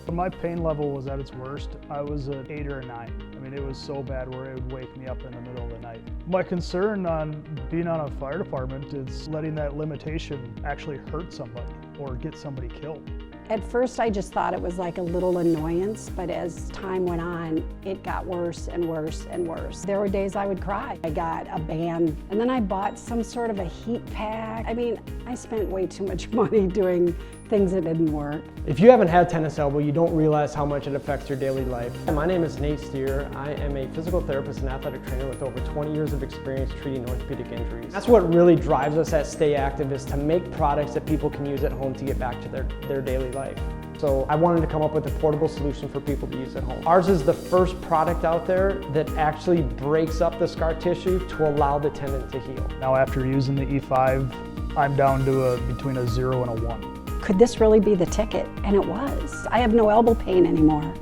When my pain level was at its worst, I was an 8 or a 9. I mean, it was so bad where it would wake me up in the middle of the night. My concern on being on a fire department is letting that limitation actually hurt somebody or get somebody killed. At first I just thought it was like a little annoyance, but as time went on, it got worse and worse and worse. There were days I would cry. I got a band, and then I bought some sort of a heat pack. I mean, I spent way too much money doing things that didn't work. If you haven't had tennis elbow, you don't realize how much it affects your daily life. My name is Nate Steer. I am a physical therapist and athletic trainer with over 20 years of experience treating orthopedic injuries. That's what really drives us at Stay Active, is to make products that people can use at home to get back to their daily life. So I wanted to come up with a portable solution for people to use at home. Ours is the first product out there that actually breaks up the scar tissue to allow the tendon to heal. Now after using the E5, I'm down to between a 0 and a 1. Could this really be the ticket? And it was. I have no elbow pain anymore.